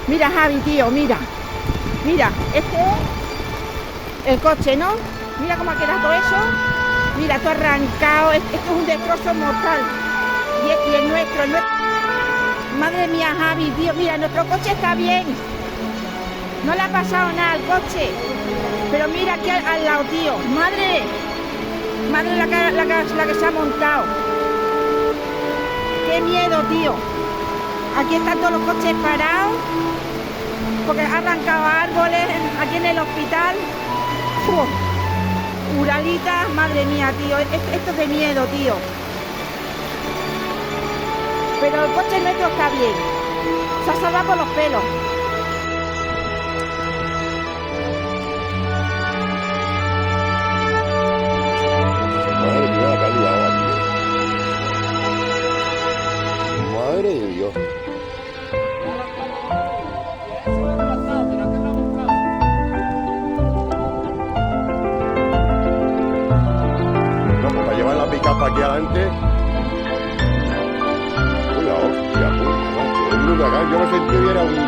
Mira, Javi, tío, mira. Mira, este es el coche, ¿no? Mira cómo ha quedado todo eso. Mira, todo arrancado. Esto es un destrozo mortal. Y el nuestro, Madre mía, Javi, tío, mira, nuestro coche está bien. No le ha pasado nada al coche. Pero mira aquí al lado, tío. Madre la que se ha montado. Qué miedo, tío. Aquí están todos los coches parados. Porque ha arrancado árboles aquí en el hospital. Uralita, madre mía, tío. Esto es de miedo, tío. Pero el coche nuestro está bien. Se ha salvado por los pelos. Madre mía, la que ha liado aquí. Madre de Dios. No, pues para llevar la pick-up aquí adelante. Uy, la hostia, pues, macho. Yo me sentí que era un